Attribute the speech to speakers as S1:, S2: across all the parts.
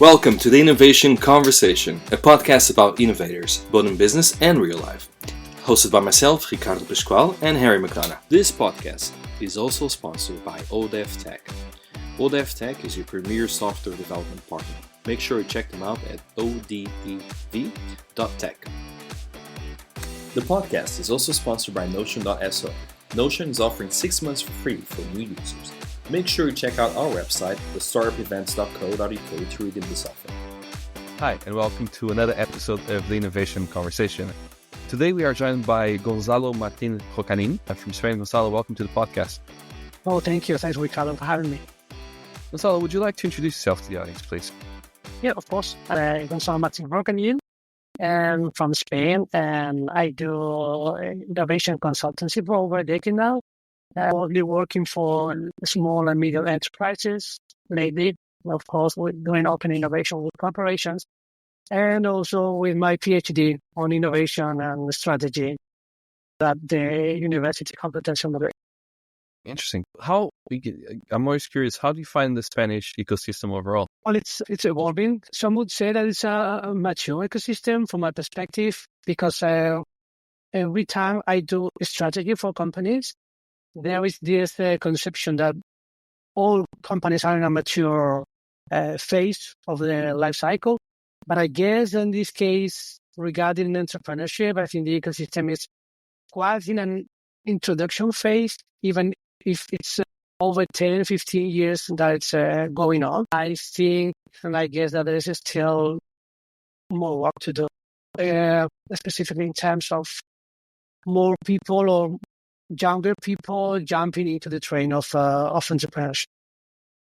S1: Welcome to the Innovation Conversation, a podcast about innovators, both in business and real life. Hosted by myself, Ricardo Pascual, and Harry McDonough. This podcast is also sponsored by ODEF Tech. ODEF Tech is your premier software development partner. Make sure you check them out at odev.tech. The podcast is also sponsored by Notion.so. Notion is offering 6 months for free for new users. Make sure you check out our website, thestartupevents.co.uk, to redeem this offer.
S2: Hi, and welcome to another episode of the Innovation Conversation. Today we are joined by Gonzalo Martín Rocañin from Spain. Gonzalo, welcome to the podcast.
S3: Oh, thank you. Thanks, Ricardo, for having me.
S2: Gonzalo, would you like to introduce yourself to the audience, please?
S3: Yeah, of course. Gonzalo Martín Rocañin, and from Spain, and I do innovation consultancy for over a decade now. I'm only working for small and medium enterprises lately. Of course, we're doing open innovation with corporations, and also with my PhD on innovation and strategy at the University Complutense Madrid.
S2: Interesting. I'm always curious, how do you find the Spanish ecosystem overall?
S3: Well, it's evolving. Some would say that it's a mature ecosystem from my perspective, because every time I do a strategy for companies, there is this conception that all companies are in a mature phase of their life cycle. But I guess in this case, regarding entrepreneurship, I think the ecosystem is quite in an introduction phase, even if it's over 10, 15 years that it's going on. I think, and I guess that there is still more work to do, specifically in terms of more people or younger people jumping into the train of entrepreneurship.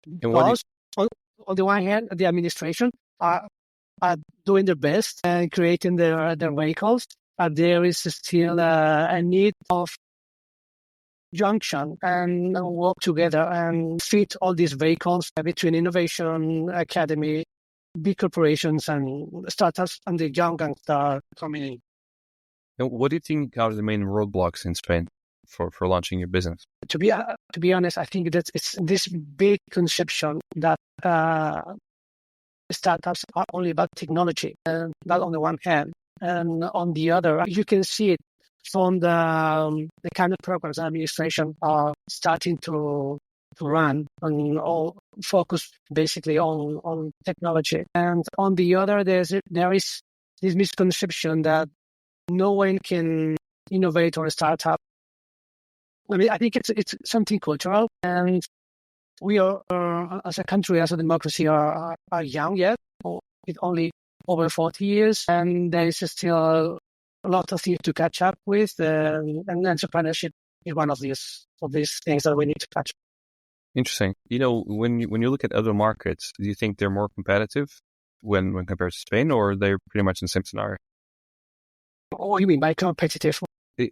S3: Because on the one hand, the administration are doing their best and creating their vehicles, but there is still a need of junction and work together and fit all these vehicles between innovation, academy, big corporations and startups, and the young guns that are coming in.
S2: And what do you think are the main roadblocks in Spain for launching your business?
S3: To be honest, I think that it's this big conception that startups are only about technology, and that on the one hand, and on the other, you can see it from the kind of programs administration are starting to run and all focus basically on technology. And on the other, there is this misconception that no one can innovate or start up. I mean, I think it's something cultural, and we are, as a country, as a democracy, are young yet, with only over 40 years, and there is still a lot of things to catch up with, and entrepreneurship is one of these things that we need to catch up.
S2: Interesting. You know, when you look at other markets, do you think they're more competitive when compared to Spain, or they're pretty much in the same scenario?
S3: What do you mean by competitive?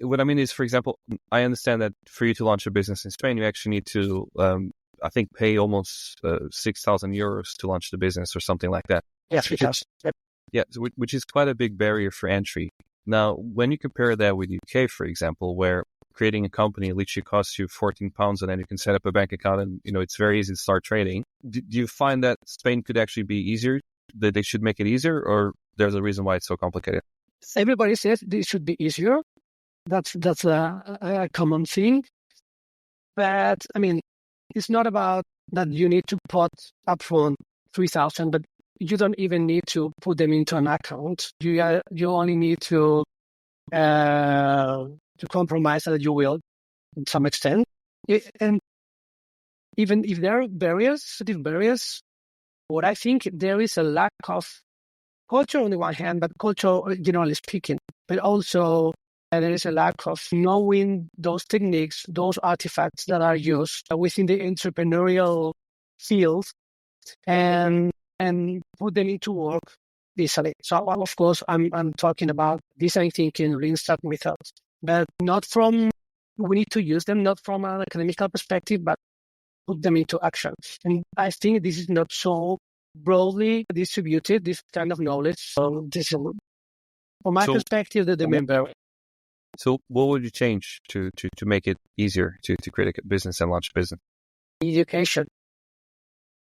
S2: What I mean is, for example, I understand that for you to launch a business in Spain, you actually need to, I think, pay almost 6,000 euros to launch the business or something like that.
S3: Yes, because
S2: yeah, which is quite a big barrier for entry. Now, when you compare that with UK, for example, where creating a company literally costs you £14 and then you can set up a bank account and, it's very easy to start trading. Do you find that Spain could actually be easier, that they should make it easier, or there's a reason why it's so complicated?
S3: Everybody says it should be easier. That's a common thing. But, I mean, it's not about that you need to put upfront 3,000, but you don't even need to put them into an account. You only need to compromise that you will, to some extent. And even if there are barriers, what I think there is a lack of culture on the one hand, but culture generally speaking, but also there is a lack of knowing those techniques, those artifacts that are used within the entrepreneurial field, and put them into work easily. So, of course, I'm talking about design thinking, lean startup methods, but we need to use them not from an academical perspective, but put them into action. And I think this is not so broadly distributed, this kind of knowledge. So this is, from my perspective, the main barrier.
S2: So what would you change to make it easier to create a business and launch a business?
S3: Education.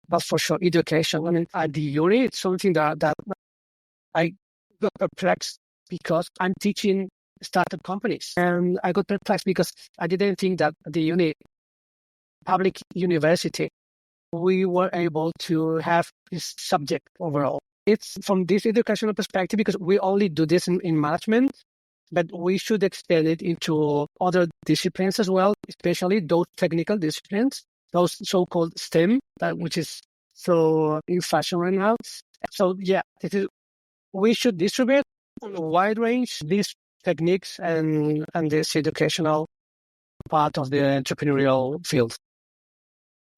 S3: But for sure, education. I mean, at the uni, it's something that I got perplexed because I'm teaching startup companies. And I got perplexed because I didn't think that at the public university, we were able to have this subject overall. It's from this educational perspective because we only do this in management, but we should extend it into other disciplines as well, especially those technical disciplines, those so-called STEM, which is so in fashion right now. So yeah, we should distribute on a wide range these techniques and this educational part of the entrepreneurial field.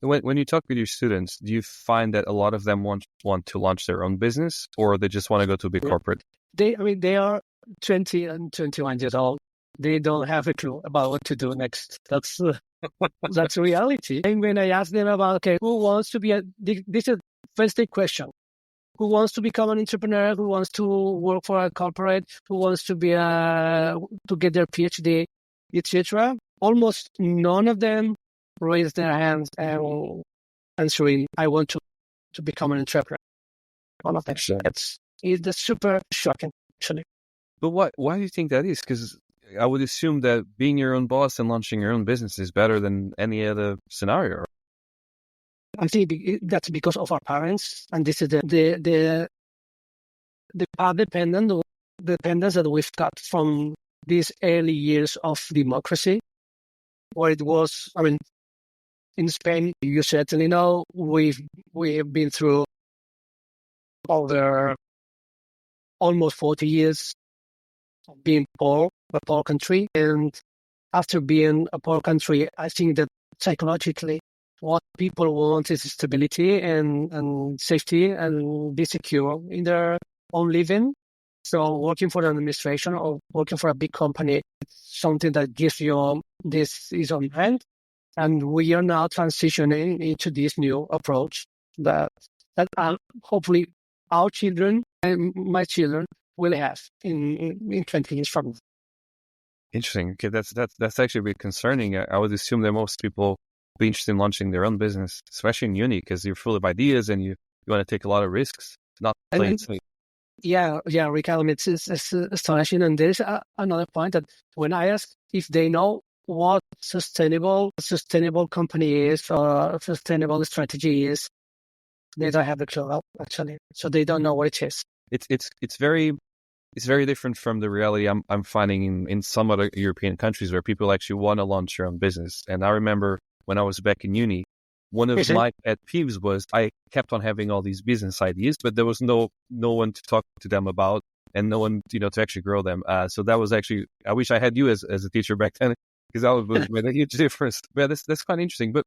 S2: When you talk with your students, do you find that a lot of them want to launch their own business, or they just want to go to a big corporate?
S3: They are 20 and 21 years old. They don't have a clue about what to do next. That's reality. And when I ask them about, okay, who wants to be this is first day question. Who wants to become an entrepreneur? Who wants to work for a corporate? Who wants to be to get their PhD, etc.? Almost none of them raise their hands and answering, I want to become an entrepreneur. One of them. It's super shocking, actually.
S2: But why do you think that is? Because I would assume that being your own boss and launching your own business is better than any other scenario.
S3: I think that's because of our parents, and this is the path dependence that we've got from these early years of democracy, where it was. I mean, in Spain, you certainly know we have been through over almost 40 years of being a poor country, and after being a poor country, I think that psychologically, what people want is stability and safety and be secure in their own living. So working for an administration or working for a big company, it's something that gives you this ease of mind. And we are now transitioning into this new approach that hopefully our children and my children will have in 20 years from now.
S2: Interesting. Okay, that's actually a bit concerning. I would assume that most people be interested in launching their own business, especially in uni, because you're full of ideas and you want to take a lot of risks, not play it safe.
S3: Yeah, Ricardo, it's astonishing. And there's another point that when I ask if they know what sustainable company is or sustainable strategy is, they don't have a clue, actually. So they don't know what it is.
S2: It's very different from the reality I'm finding in some other European countries where people actually want to launch their own business. And I remember when I was back in uni, one of my pet peeves was I kept on having all these business ideas, but there was no one to talk to them about and no one, to actually grow them. So that was actually, I wish I had you as a teacher back then, because that would have made a huge difference. But that's quite interesting. But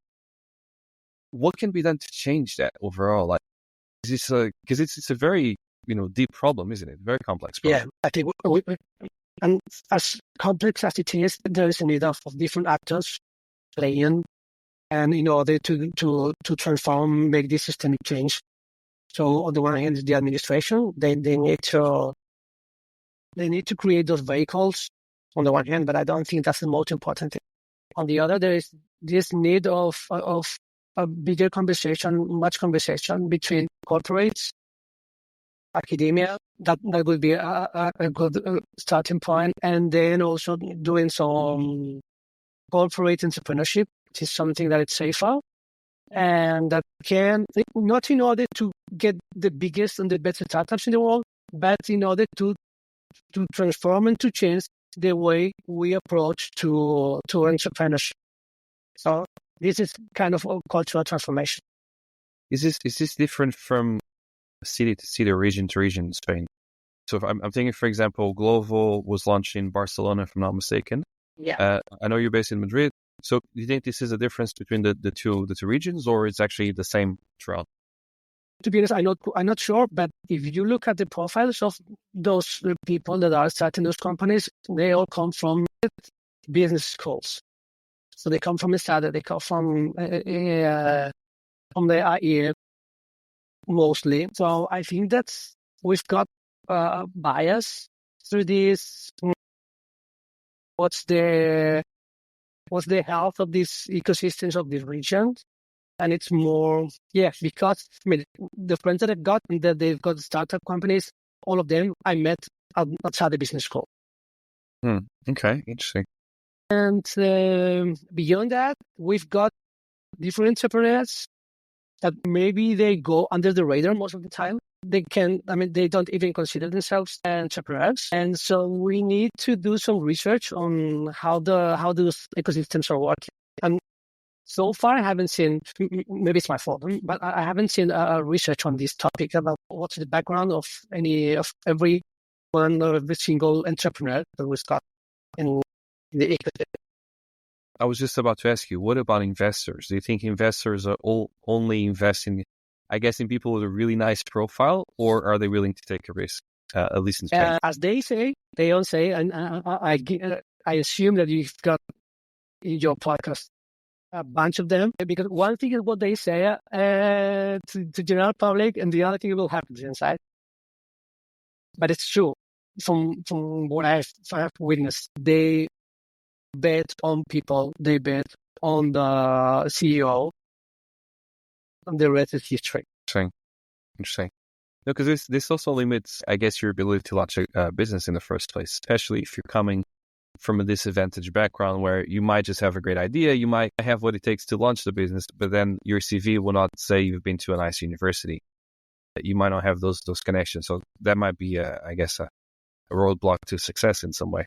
S2: what can be done to change that overall? Like, is this because it's a very, deep problem, isn't it? Very complex problem.
S3: Yeah, I think and as complex as it is, there is a need of different actors playing, and in order to transform, make this systemic change. So on the one hand, the administration, they need to create those vehicles on the one hand, but I don't think that's the most important thing. On the other, there is this need of a bigger conversation, much conversation between corporates, academia. That would be a good starting point, and then also doing some corporate entrepreneurship, which is something that is safer and that can, not in order to get the biggest and the best startups in the world, but in order to transform and to change the way we approach to entrepreneurship. So this is kind of a cultural transformation.
S2: Is this different from city to city or region to region in Spain? So if I'm thinking, for example, Glovo was launched in Barcelona, if I'm not mistaken.
S3: Yeah.
S2: I know you're based in Madrid. So do you think this is a difference between the two regions, or it's actually the same throughout?
S3: To be honest, I'm not sure, but if you look at the profiles of those people that are starting those companies, they all come from business schools. So they come from a startup, they come from the IE mostly. So I think that we've got bias through this. What's the health of these ecosystems of these regions? And it's more, because the friends that I've got, that they've got startup companies, all of them I met outside the business school.
S2: Okay, interesting.
S3: And beyond that, we've got different entrepreneurs that maybe they go under the radar most of the time. They don't even consider themselves entrepreneurs. And so we need to do some research on how those ecosystems are working. And so far, I haven't seen, maybe it's my fault, but I haven't seen research on this topic about what's the background of every one or every single entrepreneur that we've got in the ecosystem.
S2: I was just about to ask you, what about investors? Do you think investors are only investing, I guess, in people with a really nice profile, or are they willing to take a risk, at least in Spain?
S3: As they all say, and I assume that you've got in your podcast a bunch of them, because one thing is what they say to general public, and the other thing will happen inside. But it's true. From what I've witnessed, they bet on people, they bet on the CEO, and the rest is history.
S2: Interesting. No, because this also limits, I guess, your ability to launch a business in the first place, especially if you're coming from a disadvantaged background where you might just have a great idea, you might have what it takes to launch the business, but then your CV will not say you've been to a nice university. You might not have those connections. So that might be, I guess, a roadblock to success in some way.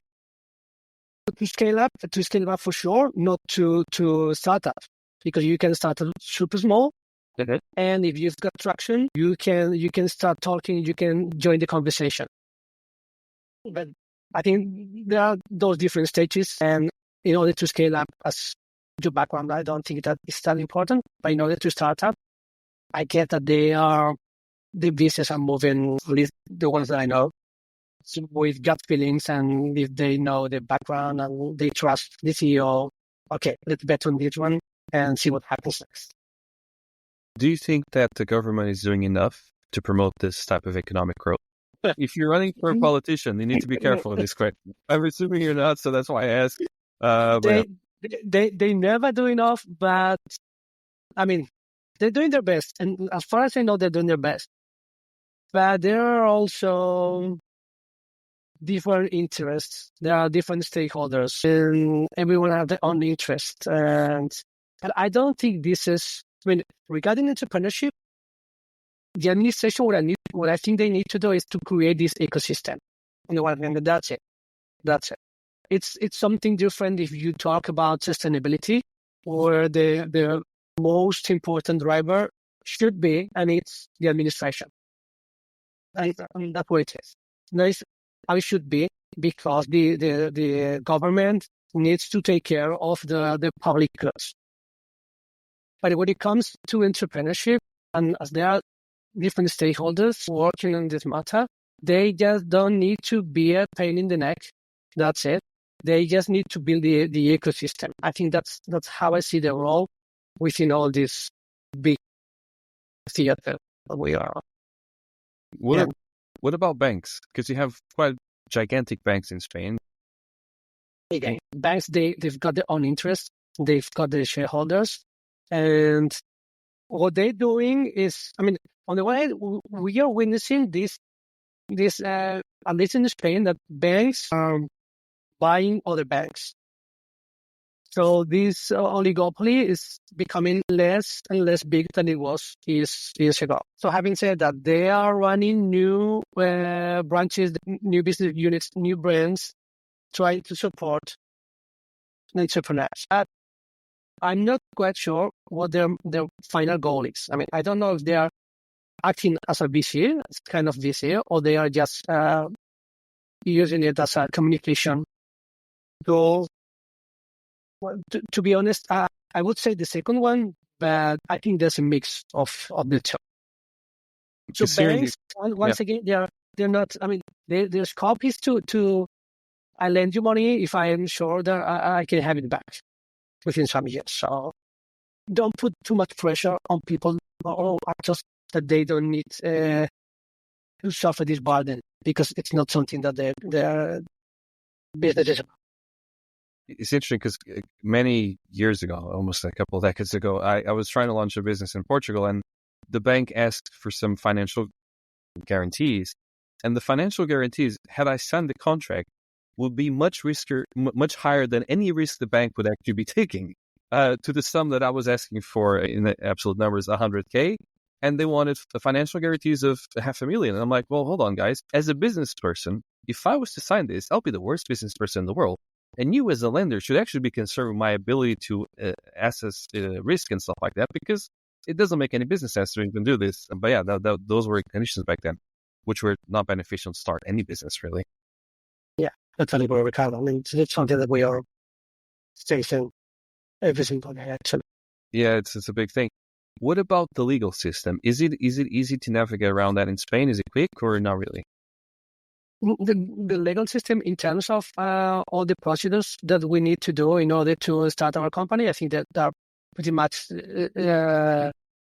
S3: To scale up for sure, not to start up, because you can start super small.
S2: Mm-hmm.
S3: And if you've got traction, you can start talking, you can join the conversation. But I think there are those different stages, and in order to scale up, as your background, I don't think that is that important. But in order to start up, I get that the business are moving, at least the ones that I know, with gut feelings, and if they know the background and they trust the CEO, okay, let's bet on this one and see what happens next.
S2: Do you think that the government is doing enough to promote this type of economic growth? If you're running for a politician, you need to be careful of this question. I'm assuming you're not, so that's why I ask.
S3: They never do enough, but I mean, they're doing their best. And as far as I know, they're doing their best. But there are also different interests. There are different stakeholders, and everyone has their own interest. And I don't think this is, regarding entrepreneurship, the administration, what I think they need to do is to create this ecosystem. On the one hand, that's it. It's something different if you talk about sustainability, where the most important driver should be, and it's the administration. And that's what it is. Nice, how it should be, because the government needs to take care of the public goods. But when it comes to entrepreneurship, and as there are different stakeholders working on this matter, they just don't need to be a pain in the neck. That's it. They just need to build the ecosystem. I think that's how I see the role within all this big theater that we are.
S2: What about banks? Because you have quite gigantic banks in Spain.
S3: Again, banks, they've got their own interests. They've got their shareholders. And what they're doing is, on the one hand, we are witnessing this at least in Spain, that banks are buying other banks. So this oligopoly is becoming less and less big than it was years ago. So having said that, they are running new branches, new business units, new brands, trying to support entrepreneurs. I'm not quite sure what their final goal is. I don't know if they are acting as a VC, as kind of VC, or they are just using it as a communication tool. Well, to be honest, I would say the second one, but I think there's a mix of the two. So banks, once again, they're not. Their scope is to I lend you money if I am sure that I can have it back within some years. So don't put too much pressure on people or actors that they don't need to suffer this burden, because it's not something that they're business is about.
S2: It's interesting because many years ago, almost a couple of decades ago, I was trying to launch a business in Portugal, and the bank asked for some financial guarantees. And the financial guarantees, had I signed the contract, would be much higher than any risk the bank would actually be taking, to the sum that I was asking for in the absolute numbers, 100K. And they wanted the financial guarantees of 500,000. And I'm like, well, hold on, guys. As a business person, if I was to sign this, I'll be the worst business person in the world. And you as a lender should actually be concerned with my ability to assess risk and stuff like that, because it doesn't make any business sense to even do this. But yeah, those were conditions back then, which were not beneficial to start any business, really.
S3: Yeah, totally agree, Ricardo. I mean, it's something that we are facing every single day, actually.
S2: Yeah, it's a big thing. What about the legal system? Is it easy to navigate around that in Spain? Is it quick or not really?
S3: The legal system, in terms of all the procedures that we need to do in order to start our company, I think that are pretty much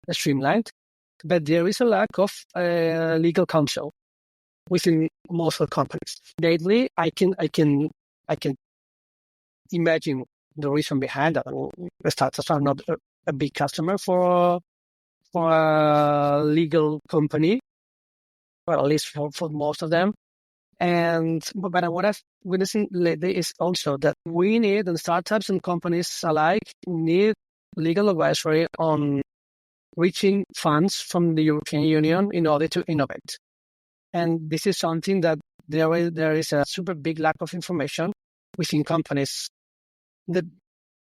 S3: streamlined. But there is a lack of legal counsel within most of the companies. Lately, I can imagine the reason behind that. I mean, the startups are not a big customer for a legal company, or at least for most of them. But what I've witnessing lately is also that we need, and startups and companies alike need, legal advisory on reaching funds from the European Union in order to innovate. And this is something that there is a super big lack of information within companies, the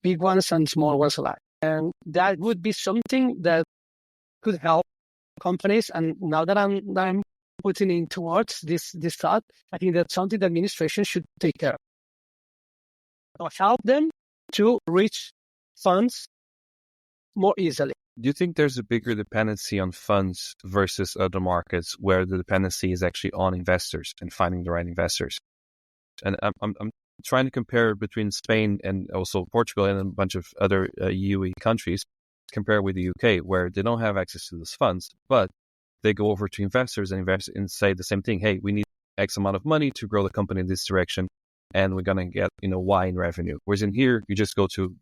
S3: big ones and small ones alike. And that would be something that could help companies. And now that I'm putting in towards this thought, I think that's something the administration should take care of. Or help them to reach funds more easily.
S2: Do you think there's a bigger dependency on funds versus other markets where the dependency is actually on investors and finding the right investors? And I'm trying to compare between Spain and also Portugal and a bunch of other EU countries, compare with the UK, where they don't have access to those funds, but they go over to investors and invest and say the same thing. Hey, we need X amount of money to grow the company in this direction, and we're going to get, Y in revenue. Whereas in here, you just go to,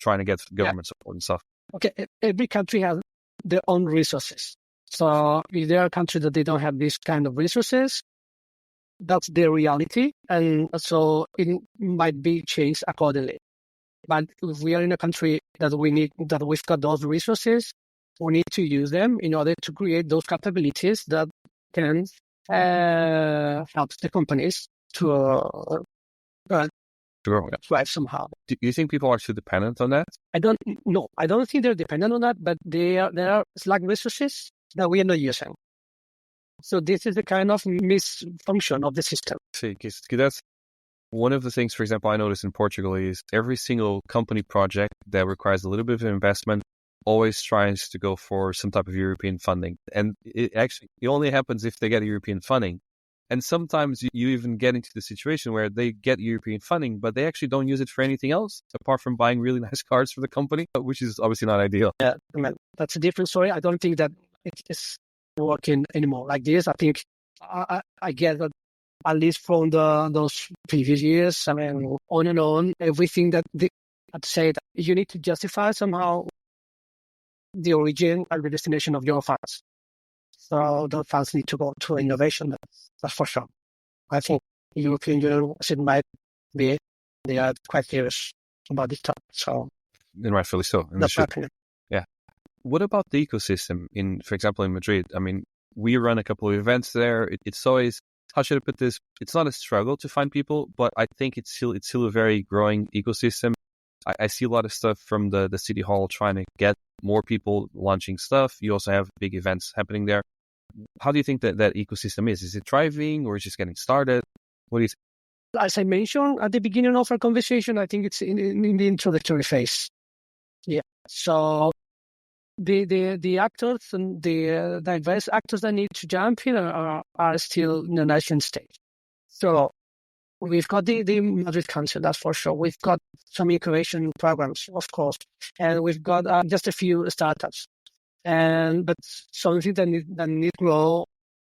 S2: trying to get government support and stuff.
S3: Okay, every country has their own resources. So if there are countries that they don't have this kind of resources, that's their reality. And so it might be changed accordingly. But if we are in a country that we've got those resources, we need to use them in order to create those capabilities that can help the companies to thrive somehow.
S2: Do you think people are too dependent on that?
S3: I don't think they're dependent on that, but there are slack resources that we are not using. So this is the kind of misfunction of the system.
S2: See, because that's one of the things, for example, I noticed in Portugal is every single company project that requires a little bit of investment always tries to go for some type of European funding. And it only happens if they get European funding. And sometimes you even get into the situation where they get European funding, but they actually don't use it for anything else apart from buying really nice cars for the company, which is obviously not ideal.
S3: Yeah, I mean, that's a different story. I don't think that it is working anymore like this. I think I get that, at least from those previous years, I mean, on and on, everything that I'd say that you need to justify somehow the origin and the destination of your funds. So the funds need to go to innovation. That's for sure. I think the European Union, as it might be, they are quite serious about this topic. So,
S2: and rightfully so. And
S3: that's my opinion.
S2: Yeah. What about the ecosystem for example, in Madrid? I mean, we run a couple of events there. It's always, how should I put this? It's not a struggle to find people, but I think it's still a very growing ecosystem. I see a lot of stuff from the city hall trying to get more people launching stuff. You also have big events happening there. How do you think that ecosystem is? Is it thriving or is it just getting started? What do you think?
S3: As I mentioned at the beginning of our conversation, I think it's in the introductory phase. Yeah. So the actors and the diverse actors that need to jump in are still in the nascent stage. So we've got the Madrid Council, that's for sure. We've got some incubation programs, of course, and we've got just a few startups. But something that need to grow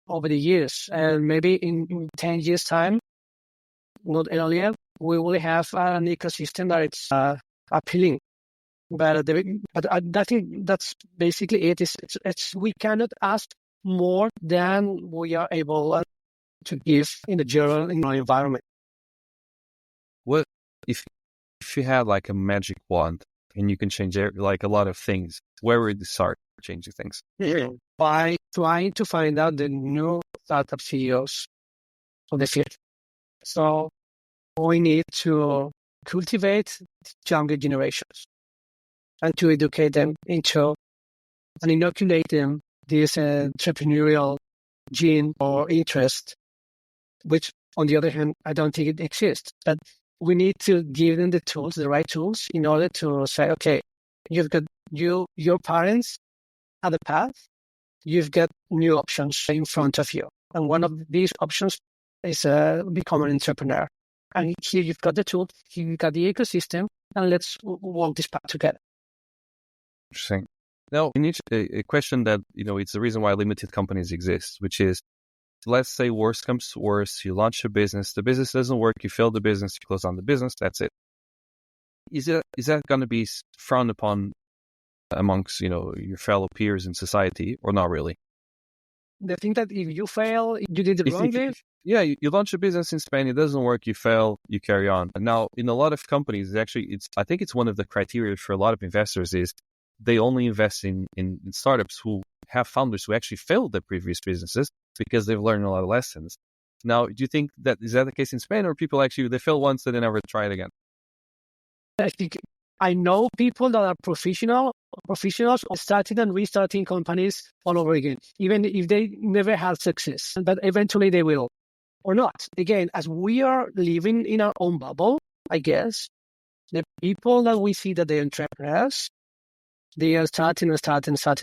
S3: over the years, and maybe in 10 years' time, not earlier, we will have an ecosystem that it's appealing. But I think that's basically it. It's we cannot ask more than we are able to give in the general environment.
S2: What if you had like a magic wand and you can change like a lot of things? Where would you start changing things?
S3: By trying to find out the new startup CEOs of the future. So we need to cultivate younger generations and to educate them into and inoculate them this entrepreneurial gene or interest, which on the other hand, I don't think it exists. But we need to give them the tools, the right tools, in order to say, okay, you've got your parents have a path, you've got new options in front of you. And one of these options is become an entrepreneur. And here you've got the tool, here you've got the ecosystem, and let's walk this path together.
S2: Interesting. Now, a question that, it's the reason why limited companies exist, which is, let's say worst comes to worst, you launch a business, the business doesn't work, you fail the business, you close down the business, that's it. Is that going to be frowned upon amongst, your fellow peers in society, or not really?
S3: They think that if you fail, you did it wrongly.
S2: Yeah, you launch a business in Spain, it doesn't work, you fail, you carry on. And now, in a lot of companies, actually, I think it's one of the criteria for a lot of investors is they only invest in startups who have founders who actually failed their previous businesses because they've learned a lot of lessons. Now, do you think is that the case in Spain, or people actually, they fail once and they never try it again?
S3: I think I know people that are professionals starting and restarting companies all over again, even if they never had success, but eventually they will, or not. Again, as we are living in our own bubble, I guess, the people that we see that they're entrepreneurs, they are starting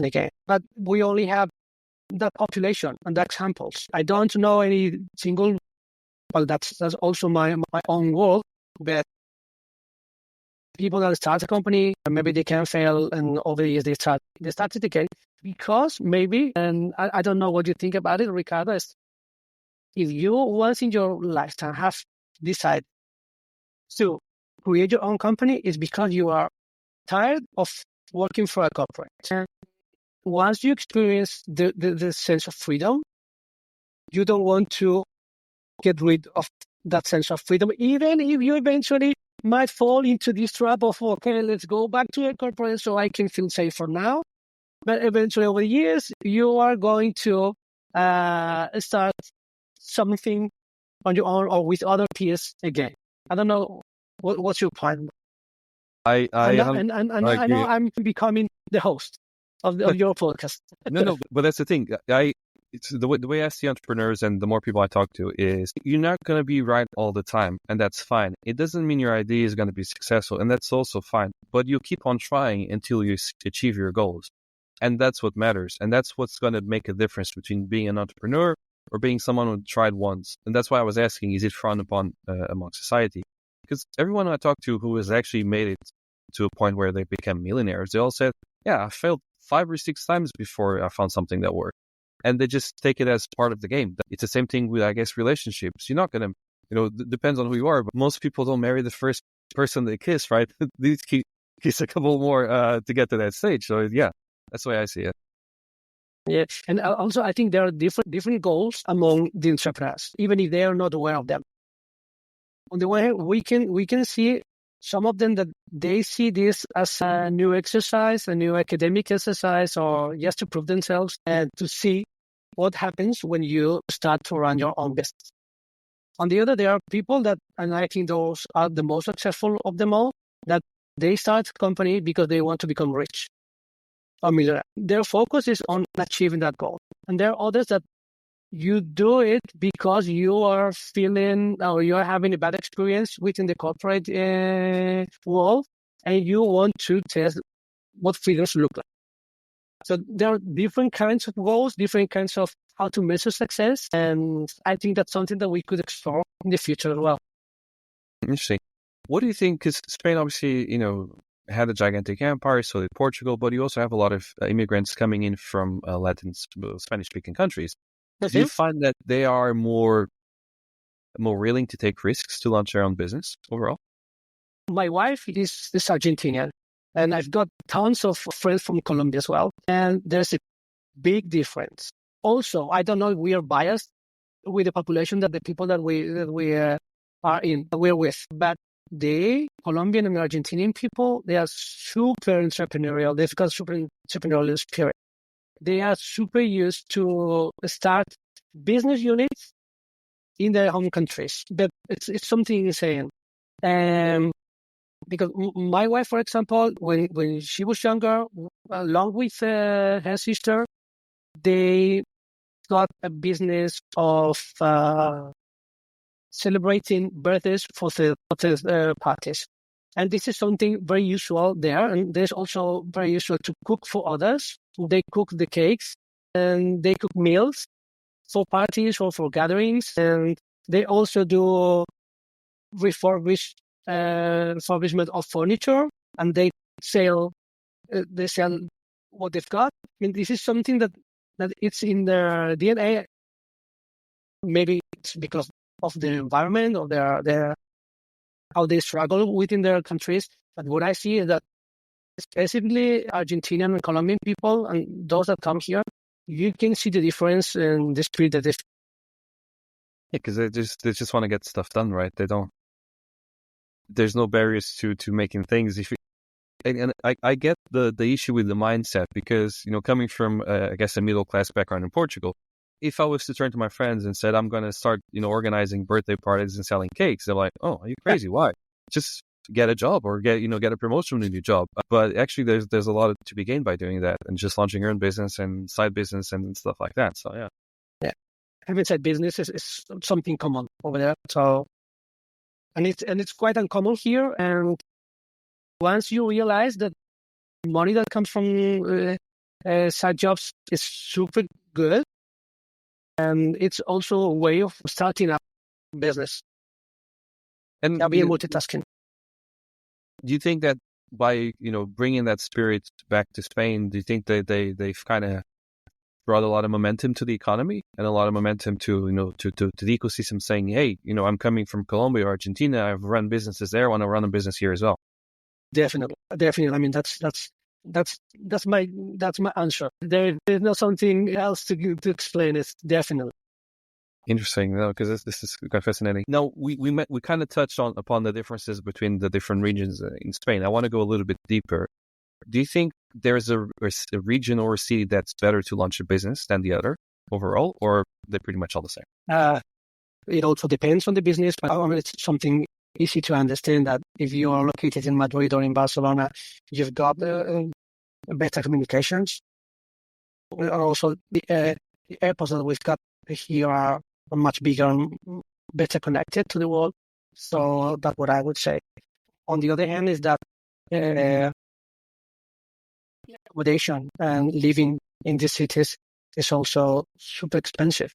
S3: again. But we only have that population and the examples. I don't know any single, well, that's also my own world, but people that start a company, maybe they can fail, and over the years they started again because maybe, and I don't know what you think about it, Ricardo, is if you once in your lifetime have decided to create your own company, it's because you are tired of working for a corporate. And once you experience the sense of freedom, you don't want to get rid of that sense of freedom, even if you eventually might fall into this trap of, okay, let's go back to a corporate so I can feel safe for now. But eventually over the years, you are going to start something on your own or with other peers again. I don't know what's your point. I know I'm becoming the host of your podcast.
S2: No, but that's the thing. It's the way I see entrepreneurs and the more people I talk to is you're not going to be right all the time, and that's fine. It doesn't mean your idea is going to be successful, and that's also fine. But you keep on trying until you achieve your goals, and that's what matters. And that's what's going to make a difference between being an entrepreneur or being someone who tried once. And that's why I was asking, is it frowned upon among society? Because everyone I talked to who has actually made it to a point where they became millionaires, they all said, yeah, I failed 5 or 6 times before I found something that worked. And they just take it as part of the game. It's the same thing with, I guess, relationships. You're not going to, depends on who you are, but most people don't marry the first person they kiss, right? They kiss a couple more to get to that stage. So yeah, that's the way I see it.
S3: Yeah, and also I think there are different goals among the entrepreneurs, even if they are not aware of them. On the one hand, we can see some of them that they see this as a new exercise, a new academic exercise, or just to prove themselves and to see what happens when you start to run your own business. On the other, there are people that, and I think those are the most successful of them all, that they start a company because they want to become rich or millionaire. Their focus is on achieving that goal. And there are others that you do it because you are feeling or you are having a bad experience within the corporate world, and you want to test what freedoms look like. So there are different kinds of goals, different kinds of how to measure success, and I think that's something that we could explore in the future as well.
S2: Interesting. What do you think? Because Spain obviously, had a gigantic empire, so did Portugal, but you also have a lot of immigrants coming in from Latin, Spanish-speaking countries. Do you find that they are more more willing to take risks to launch their own business overall?
S3: My wife is Argentinian, and I've got tons of friends from Colombia as well. And there's a big difference. Also, I don't know if we are biased with the population that the people that we're with, but the Colombian and Argentinian people, they are super entrepreneurial. They've got super entrepreneurial spirit. They are super used to start business units in their home countries. But it's something insane. Because my wife, for example, when she was younger, along with her sister, they got a business of celebrating birthdays for the parties. And this is something very usual there. And there's also very usual to cook for others. They cook the cakes and they cook meals for parties or for gatherings. And they also do refurbishment of furniture, and they sell what they've got. I mean, this is something that it's in their DNA. Maybe it's because of the environment or their how they struggle within their countries. But what I see is that specifically Argentinian and Colombian people and those that come here, you can see the difference in the spirit that they.
S2: Yeah, because they just want to get stuff done, right? They don't. There's no barriers to making things. And I get the issue with the mindset because, coming from, I guess, a middle class background in Portugal, if I was to turn to my friends and said, I'm going to start, organizing birthday parties and selling cakes, they're like, oh, are you crazy? Why? Just get a job or get a promotion in a new job. But actually, there's a lot to be gained by doing that and just launching your own business and side business and stuff like that. So, yeah.
S3: Yeah. Having side business is something common over there. So, and it's quite uncommon here. And once you realize that money that comes from side jobs is super good, and it's also a way of starting up business and being multitasking.
S2: Do you think that by bringing that spirit back to Spain, do you think that they've kind of brought a lot of momentum to the economy and a lot of momentum to the ecosystem, saying, hey, I'm coming from Colombia or Argentina, I've run businesses there, I want to run a business here as well?
S3: Definitely. I mean, that's my answer. There's not something else to explain it. Definitely.
S2: Interesting, because this is quite fascinating. Now, we kind of touched upon the differences between the different regions in Spain. I want to go a little bit deeper. Do you think there's a region or a city that's better to launch a business than the other overall, or they're pretty much all the same?
S3: It also depends on the business, but it's something easy to understand that if you are located in Madrid or in Barcelona, you've got better communications. Also, the airports that we've got here are much bigger and better connected to the world. So that's what I would say. On the other hand, is that accommodation and living in these cities is also super expensive.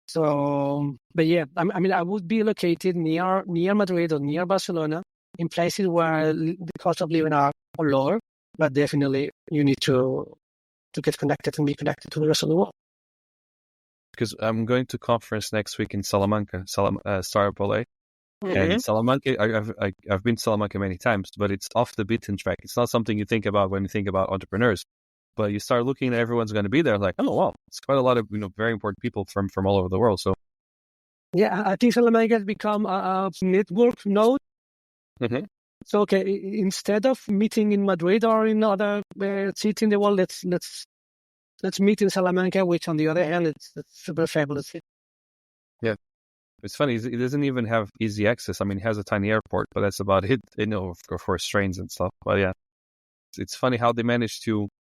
S3: So, but yeah, I mean, I would be located near Madrid or near Barcelona in places where the cost of living are lower, but definitely you need to get connected and be connected to the rest of the world.
S2: Because I'm going to conference next week in Salamanca, Startup LA.
S3: Mm-hmm.
S2: And Salamanca, I've been to Salamanca many times, but it's off the beaten track. It's not something you think about when you think about entrepreneurs. But you start looking at everyone's going to be there, like, oh wow, it's quite a lot of very important people from all over the world. So
S3: yeah, I think Salamanca has become a network node.
S2: Mm-hmm.
S3: So okay, instead of meeting in Madrid or in other city in the world, let's meet in Salamanca, which on the other hand, it's super fabulous.
S2: Yeah, it's funny. It doesn't even have easy access. I mean, it has a tiny airport, but that's about it. Of course, trains and stuff. But yeah, it's funny how they managed to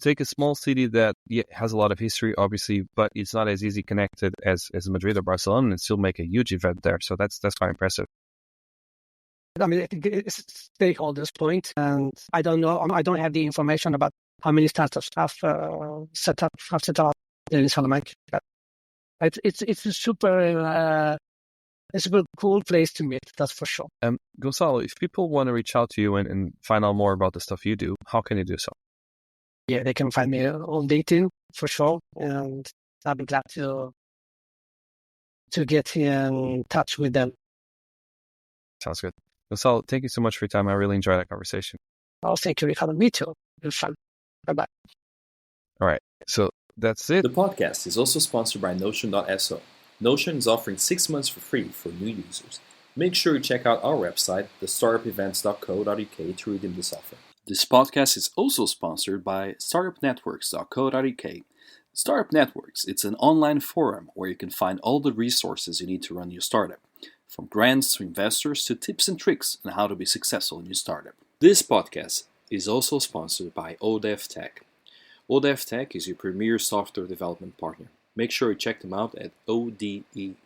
S2: take a small city that has a lot of history, obviously, but it's not as easy connected as Madrid or Barcelona, and still make a huge event there. So that's quite impressive.
S3: I mean, I think it's stakeholders' point, and I don't know. I don't have the information about how many startups have set up in Salamanca. But it's a super cool place to meet. That's for sure.
S2: Gonzalo, if people want to reach out to you and find out more about the stuff you do, how can they do so?
S3: Yeah, they can find me on LinkedIn for sure, and I'll be glad to to get in touch with them.
S2: Sounds good. Gonzalo, thank you so much for your time. I really enjoyed that conversation.
S3: Oh, thank you, Ricardo. Me too. It was fun. Bye-bye.
S2: All right. So that's it.
S1: The podcast is also sponsored by Notion.so. Notion is offering 6 months for free for new users. Make sure you check out our website, thestartupevents.co.uk, to redeem this offer. This podcast is also sponsored by startupnetworks.co.uk. Startup Networks, it's an online forum where you can find all the resources you need to run your startup, from grants to investors to tips and tricks on how to be successful in your startup. This podcast is also sponsored by ODEV Tech. ODEV Tech is your premier software development partner. Make sure you check them out at odev.tech.